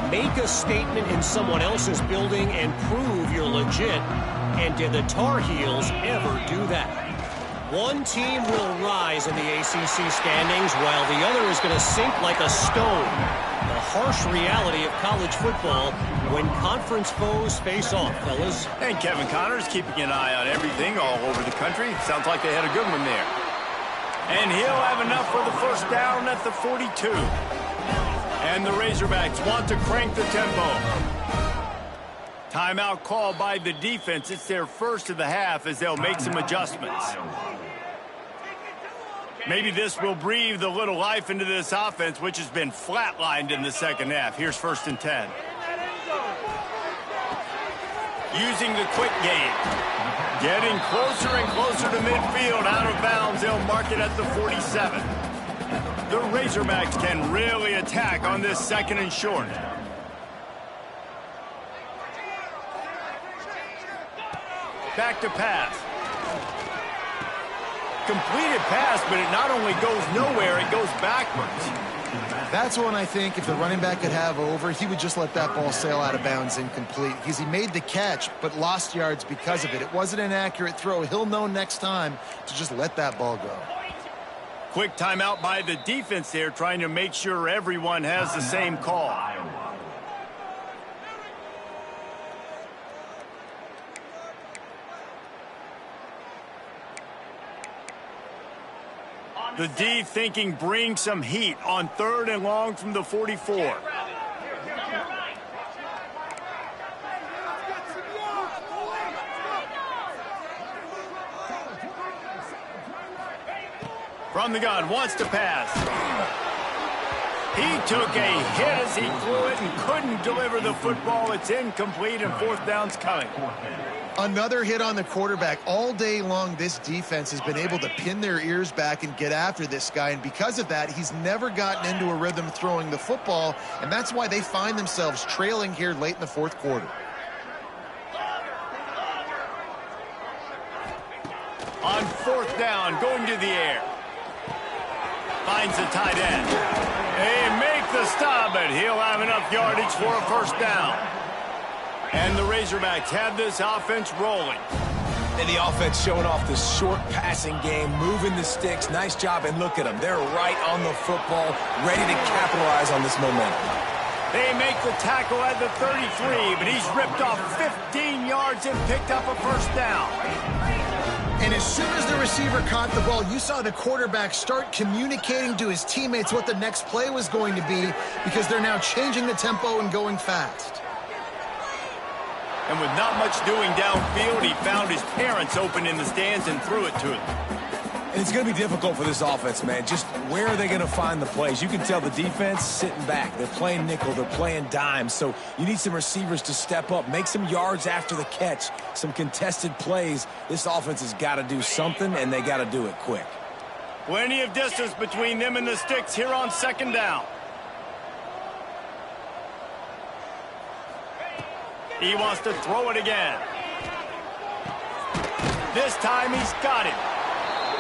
Make a statement in someone else's building and prove you're legit. And did the Tar Heels ever do that? One team will rise in the ACC standings while the other is going to sink like a stone. The harsh reality of college football when conference foes face off, fellas. And Kevin Connors keeping an eye on everything all over the country. Sounds like they had a good one there. And he'll have enough for the first down at the 42. And the Razorbacks want to crank the tempo. Timeout called by the defense. It's their first of the half as they'll make some adjustments. Maybe this will breathe a little life into this offense, which has been flatlined in the second half. Here's 1st and 10. Using the quick game. Getting closer and closer to midfield. Out of bounds, they'll mark it at the 47. The Razorbacks can really attack on this 2nd and short. Back to pass. Completed pass, but it not only goes nowhere, it goes backwards. That's one I think if the running back could have over, he would just let that ball sail out of bounds incomplete because he made the catch but lost yards because of it. It wasn't an accurate throw. He'll know next time to just let that ball go. Quick timeout by the defense there, trying to make sure everyone has the same call. The D thinking bring some heat on 3rd and long from the 44. From the gun, wants to pass. He took a hit as he threw it and couldn't deliver the football. It's incomplete and 4th down's coming. Another hit on the quarterback. All day long, this defense has been able to pin their ears back and get after this guy, and because of that, he's never gotten into a rhythm throwing the football, and that's why they find themselves trailing here late in the 4th quarter. On 4th down, going to the air. Finds the tight end. They make the stop, but he'll have enough yardage for a 1st down. And the Razorbacks have this offense rolling. And the offense showing off the short passing game, moving the sticks. Nice job, and look at them. They're right on the football, ready to capitalize on this momentum. They make the tackle at the 33, but he's ripped off 15 yards and picked up a 1st down. And as soon as the receiver caught the ball, you saw the quarterback start communicating to his teammates what the next play was going to be because they're now changing the tempo and going fast. And with not much doing downfield, he found his parents open in the stands and threw it to them. And it's going to be difficult for this offense, man. Just where are they going to find the plays? You can tell the defense sitting back. They're playing nickel. They're playing dime. So you need some receivers to step up, make some yards after the catch, some contested plays. This offense has got to do something, and they got to do it quick. Plenty of distance between them and the sticks here on second down. He wants to throw it again. This time he's got it.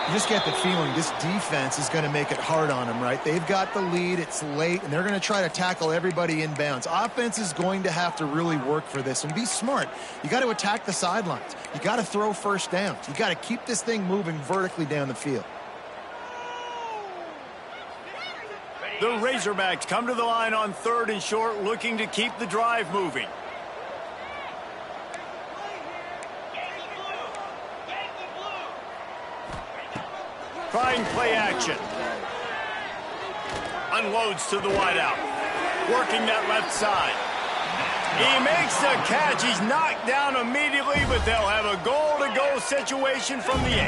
You just get the feeling this defense is going to make it hard on them, right? They've got the lead, it's late, and they're going to try to tackle everybody inbounds. Offense is going to have to really work for this and be smart. You got to attack the sidelines. You got to throw first downs. You got to keep this thing moving vertically down the field. The Razorbacks come to the line on 3rd and short, looking to keep the drive moving. Trying play action. Unloads to the wideout. Working that left side. He makes the catch. He's knocked down immediately, but they'll have a goal-to-go situation from the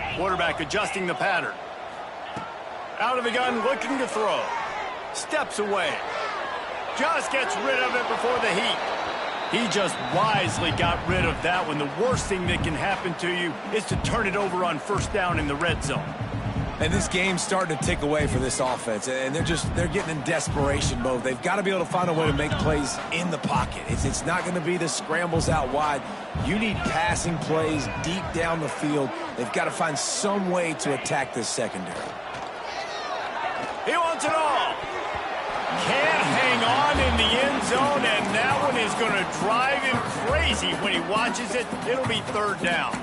8. Quarterback adjusting the pattern. Out of the gun, looking to throw. Steps away. Just gets rid of it before the heat. He just wisely got rid of that one. The worst thing that can happen to you is to turn it over on first down in the red zone. And this game's starting to tick away for this offense, and they're getting in desperation mode. They've got to be able to find a way to make plays in the pocket. It's not going to be the scrambles out wide. You need passing plays deep down the field. They've got to find some way to attack this secondary. He wants it all. Can't hang on in the end zone, and that one is going to drive him crazy when he watches it. It'll be 3rd down.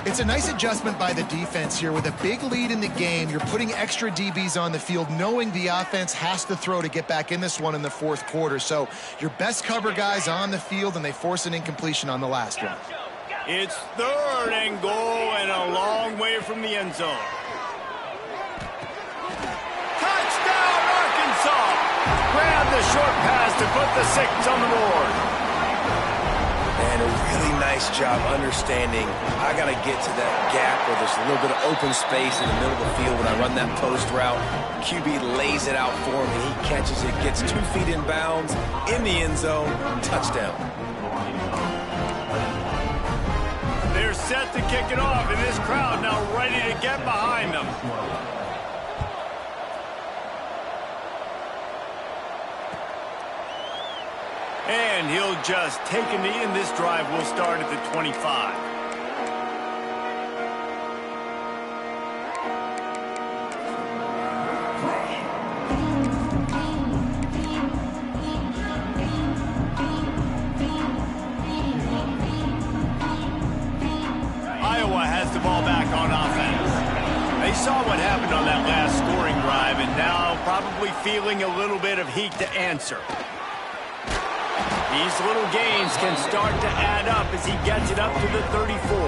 It's a nice adjustment by the defense here. With a big lead in the game, you're putting extra DBs on the field, knowing the offense has to throw to get back in this one in the 4th quarter. So your best cover guys on the field, and they force an incompletion on the last one. It's 3rd and goal and a long way from the end zone. Touchdown, Arkansas! Grab the short pass to put the 6 on the board. And a really nice job understanding I got to get to that gap where there's a little bit of open space in the middle of the field when I run that post route. QB lays it out for him, and he catches it, gets 2 feet in bounds, in the end zone, touchdown. They're set to kick it off, and this crowd now ready to get behind them. And he'll just take a knee, and this drive will start at the 25. Iowa has the ball back on offense. They saw what happened on that last scoring drive, and now probably feeling a little bit of heat to answer. These little gains can start to add up as he gets it up to the 34.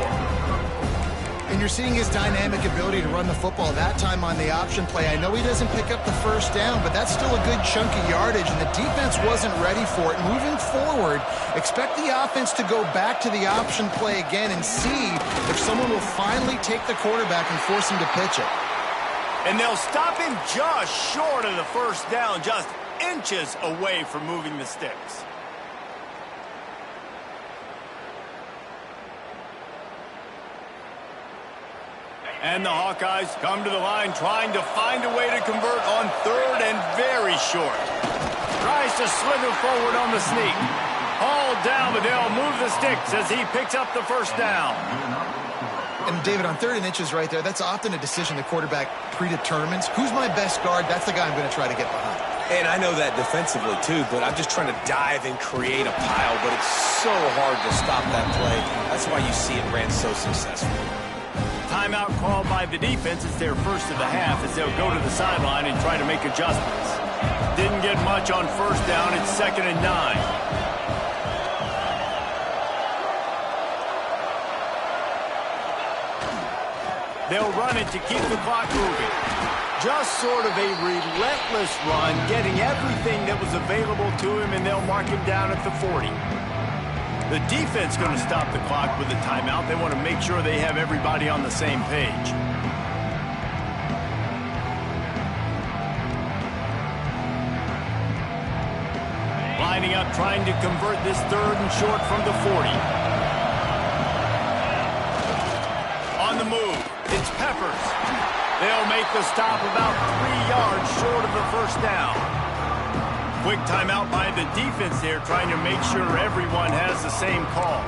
And you're seeing his dynamic ability to run the football, that time on the option play. I know he doesn't pick up the first down, but that's still a good chunk of yardage, and the defense wasn't ready for it. Moving forward, expect the offense to go back to the option play again and see if someone will finally take the quarterback and force him to pitch it. And they'll stop him just short of the first down, just inches away from moving the sticks. And the Hawkeyes come to the line trying to find a way to convert on 3rd and very short. Tries to slither forward on the sneak. Hauled down, but they'll move the sticks as he picks up the first down. And David, on 3rd and inches right there, that's often a decision the quarterback predetermines. Who's my best guard? That's the guy I'm going to try to get behind. And I know that defensively, too, but I'm just trying to dive and create a pile, but it's so hard to stop that play. That's why you see it ran so successfully. Timeout called by the defense. It's their first of the half as they'll go to the sideline and try to make adjustments. Didn't get much on first down. It's 2nd and 9. They'll run it to keep the clock moving. Just sort of a relentless run, getting everything that was available to him, and they'll mark him down at the 40. The defense going to stop the clock with a timeout. They want to make sure they have everybody on the same page. Lining up, trying to convert this 3rd and short from the 40. On the move. It's Peppers. They'll make the stop about 3 yards short of the first down. Quick timeout by the defense there, trying to make sure everyone has the same call.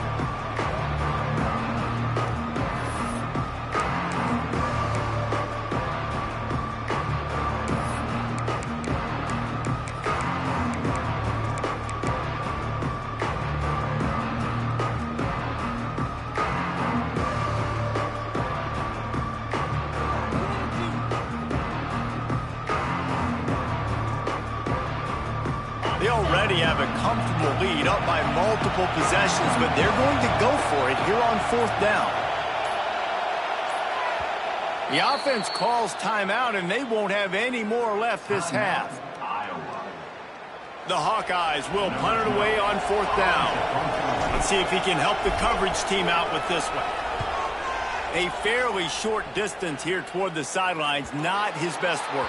They already have a comfortable lead, up by multiple possessions, but they're going to go for it here on 4th down. The offense calls timeout, and they won't have any more left this half. The Hawkeyes will punt it away on 4th down. Let's see if he can help the coverage team out with this one. A fairly short distance here toward the sidelines, not his best work.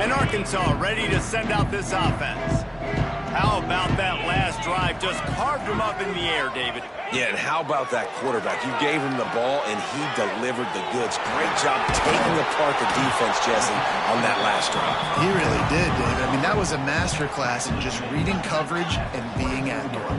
And Arkansas ready to send out this offense. How about that last drive? Just carved him up in the air, David. Yeah, and how about that quarterback? You gave him the ball, and he delivered the goods. Great job taking apart the defense, Jesse, on that last drive. He really did, David. I mean, that was a masterclass in just reading coverage and being accurate.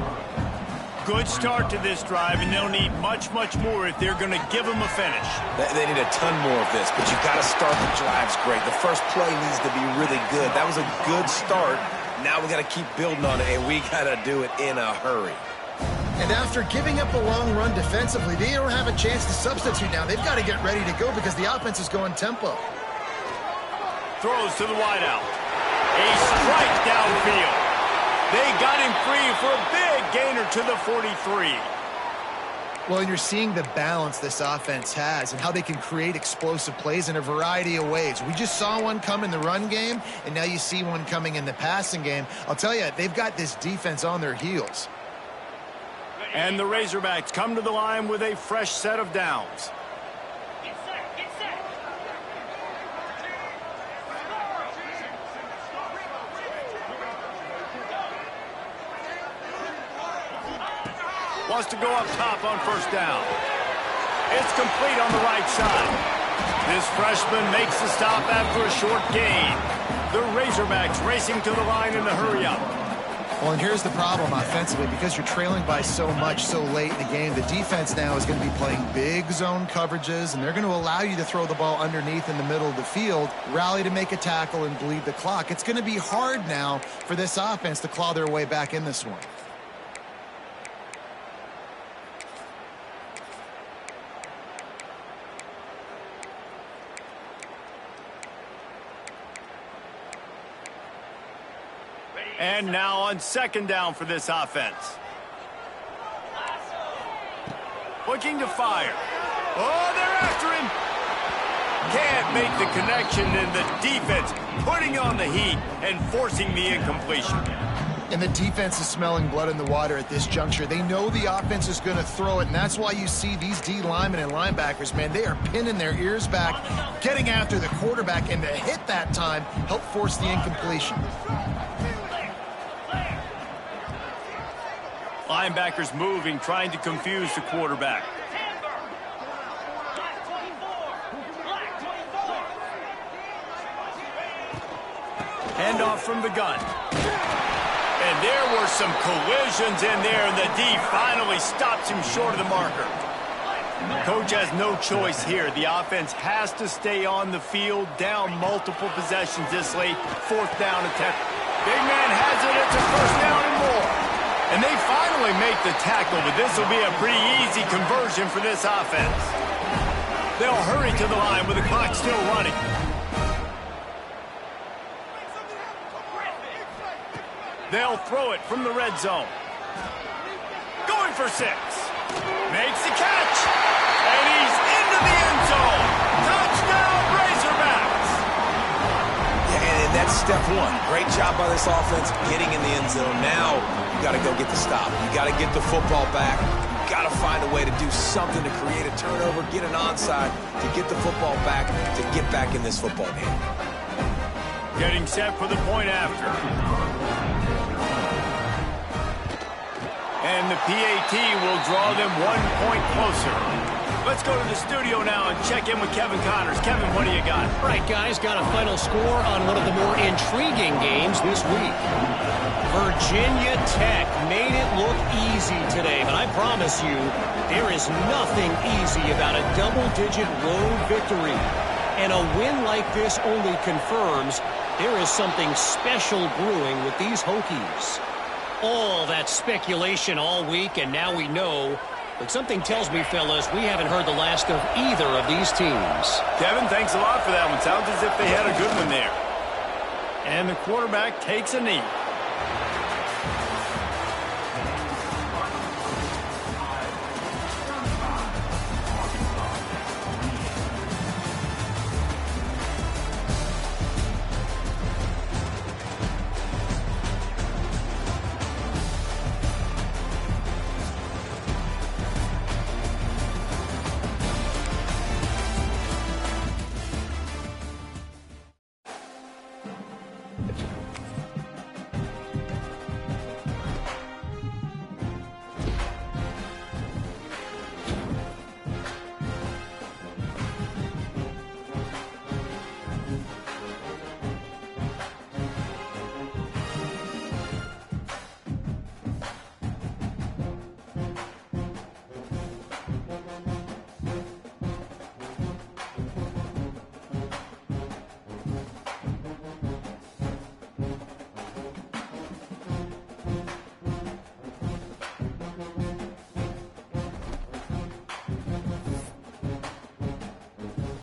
Good start to this drive, and they'll need much, much more if they're going to give them a finish. They need a ton more of this, but you've got to start the drives great. The first play needs to be really good. That was a good start. Now we got to keep building on it, and we got to do it in a hurry. And after giving up a long run defensively, they don't have a chance to substitute now. They've got to get ready to go because the offense is going tempo. Throws to the wideout. A strike downfield. They got him free for a big gainer to the 43. Well, and you're seeing the balance this offense has and how they can create explosive plays in a variety of ways. We just saw one come in the run game, and now you see one coming in the passing game. I'll tell you, they've got this defense on their heels. And the Razorbacks come to the line with a fresh set of downs. Wants to go up top on first down. It's complete on the right side. This freshman makes the stop after a short gain. The Razorbacks racing to the line in the hurry-up. Well, and here's the problem offensively. Because you're trailing by so much so late in the game, the defense now is going to be playing big zone coverages, and they're going to allow you to throw the ball underneath in the middle of the field, rally to make a tackle, and bleed the clock. It's going to be hard now for this offense to claw their way back in this one. And now on second down for this offense. Looking to fire. Oh, they're after him. Can't make the connection, and the defense putting on the heat and forcing the incompletion. And the defense is smelling blood in the water at this juncture. They know the offense is going to throw it, and that's why you see these D linemen and linebackers, man, they are pinning their ears back, getting after the quarterback, and to hit that time, help force the incompletion. Linebackers moving, trying to confuse the quarterback. Handoff from the gun. And there were some collisions in there, and the D finally stops him short of the marker. Coach has no choice here. The offense has to stay on the field, down multiple possessions this late. Fourth down attempt. Big man has it. It's a first down and more. And they finally make the tackle, but this will be a pretty easy conversion for this offense. They'll hurry to the line with the clock still running. They'll throw it from the red zone. Going for 6. Makes the catch. And he's into the end zone. Touchdown, Razorbacks. Yeah, and that's step one. Great job by this offense getting in the end zone. Now you got to go get the stop. You got to get the football back. You got to find a way to do something to create a turnover, get an onside, to get the football back, to get back in this football game. Getting set for the point after. And the PAT will draw them 1 point closer. Let's go to the studio now and check in with Kevin Connors. Kevin, what do you got? All right, guys, got a final score on one of the more intriguing games this week. Virginia Tech made it look easy today, but I promise you, there is nothing easy about a double-digit road victory. And a win like this only confirms there is something special brewing with these Hokies. All that speculation all week, and now we know. But something tells me, fellas, we haven't heard the last of either of these teams. Kevin, thanks a lot for that one. Sounds as if they had a good one there. And the quarterback takes a knee.